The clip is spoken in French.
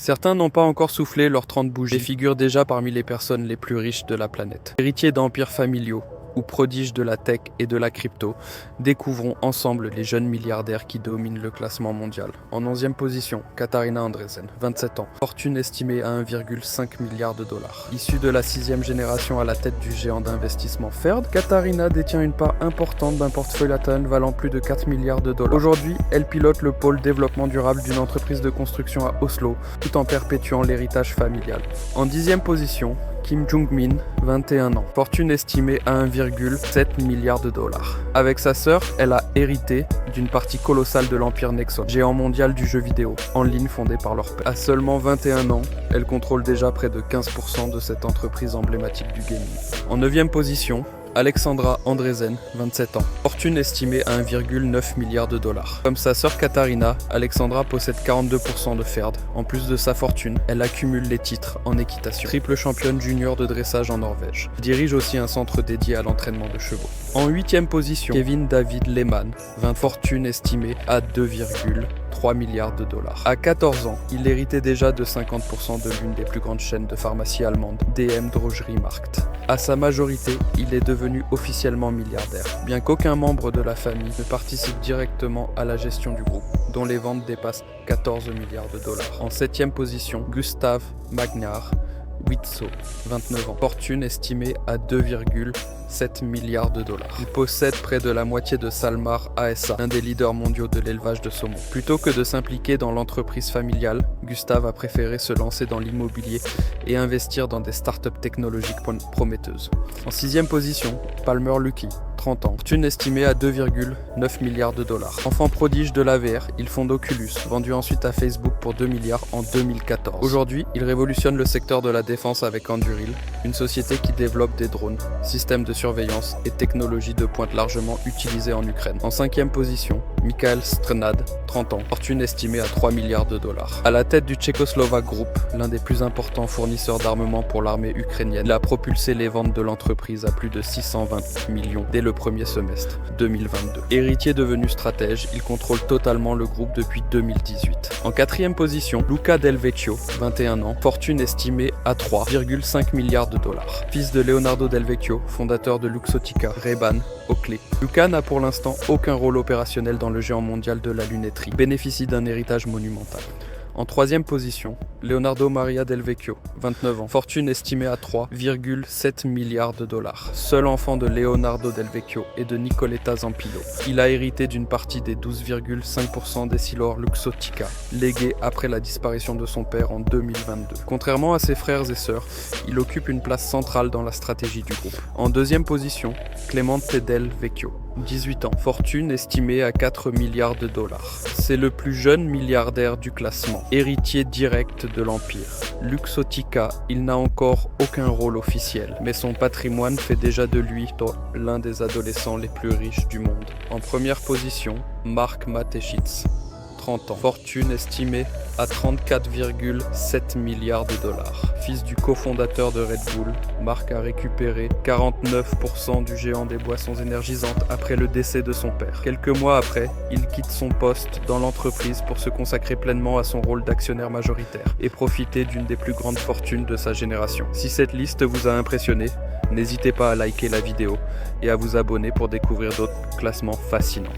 Certains n'ont pas encore soufflé leurs 30 bougies et figurent déjà parmi les personnes les plus riches de la planète. Héritiers d'empires familiaux ou prodiges de la tech et de la crypto, découvrons ensemble les jeunes milliardaires qui dominent le classement mondial. En 11e position, Katarina Andreessen, 27 ans, fortune estimée à 1,5 milliard de dollars. Issue de la 6e génération à la tête du géant d'investissement Ferd, Katarina détient une part importante d'un portefeuille Latin valant plus de 4 milliards de dollars. Aujourd'hui, elle pilote le pôle développement durable d'une entreprise de construction à Oslo, tout en perpétuant l'héritage familial. En 10e position, Kim Jong-min, 21 ans, fortune estimée à 1,7 milliard de dollars. Avec sa sœur, elle a hérité d'une partie colossale de l'empire Nexon, géant mondial du jeu vidéo, en ligne fondé par leur père. À seulement 21 ans, elle contrôle déjà près de 15% de cette entreprise emblématique du gaming. En 9e position, Alexandra Andreessen, 27 ans, fortune estimée à 1,9 milliard de dollars. Comme sa sœur Katarina, Alexandra possède 42% de Ferd. En plus de sa fortune, elle accumule les titres en équitation. Triple championne junior de dressage en Norvège. Elle dirige aussi un centre dédié à l'entraînement de chevaux. En 8e position, Kevin David Lehman, 20 fortune estimée à 2,3 milliards de dollars. À 14 ans, il héritait déjà de 50% de l'une des plus grandes chaînes de pharmacie allemande, DM Drogerie-Markt. À sa majorité, il est devenu officiellement milliardaire, bien qu'aucun membre de la famille ne participe directement à la gestion du groupe, dont les ventes dépassent 14 milliards de dollars. En 7e position, Gustav Magnar Wietzo, 29 ans, fortune estimée à 2,7 milliards de dollars. Il possède près de la moitié de Salmar ASA, un des leaders mondiaux de l'élevage de saumon. Plutôt que de s'impliquer dans l'entreprise familiale, Gustav a préféré se lancer dans l'immobilier et investir dans des startups technologiques prometteuses. En 6e position, Palmer Luckey, 30 ans, fortune estimée à 2,9 milliards de dollars. Enfant prodige de l'AVR, il fonde Oculus, vendu ensuite à Facebook pour 2 milliards en 2014. Aujourd'hui, il révolutionne le secteur de la défense avec Anduril, une société qui développe des drones, systèmes de surveillance et technologies de pointe largement utilisées en Ukraine. En 5e position, Michael Strnad, 30 ans, fortune estimée à 3 milliards de dollars. À la tête du Tchécoslovaque Group, l'un des plus importants fournisseurs d'armement pour l'armée ukrainienne, il a propulsé les ventes de l'entreprise à plus de 620 millions dès le premier semestre 2022. Héritier devenu stratège, il contrôle totalement le groupe depuis 2018. En 4e position, Luca Del Vecchio, 21 ans, fortune estimée à 3,5 milliards de dollars. Fils de Leonardo Del Vecchio, fondateur de Luxottica, Ray-Ban, Oakley. Luca n'a pour l'instant aucun rôle opérationnel dans le géant mondial de la lunetterie. Il bénéficie d'un héritage monumental. En 3e position, Leonardo Maria Del Vecchio, 29 ans, fortune estimée à 3,7 milliards de dollars. Seul enfant de Leonardo Del Vecchio et de Nicoletta Zampillo, il a hérité d'une partie des 12,5% d'Essilor Luxottica, légués après la disparition de son père en 2022. Contrairement à ses frères et sœurs, il occupe une place centrale dans la stratégie du groupe. En 2e position, Clemente Del Vecchio, 18 ans, fortune estimée à 4 milliards de dollars. C'est le plus jeune milliardaire du classement, héritier direct de l'empire. Luxottica, il n'a encore aucun rôle officiel, mais son patrimoine fait déjà de lui l'un des adolescents les plus riches du monde. En première position, Mark Mateschitz, 30 ans, fortune estimée à 34,7 milliards de dollars. Fils du cofondateur de Red Bull, Mark a récupéré 49% du géant des boissons énergisantes après le décès de son père. Quelques mois après, il quitte son poste dans l'entreprise pour se consacrer pleinement à son rôle d'actionnaire majoritaire et profiter d'une des plus grandes fortunes de sa génération. Si cette liste vous a impressionné, n'hésitez pas à liker la vidéo et à vous abonner pour découvrir d'autres classements fascinants.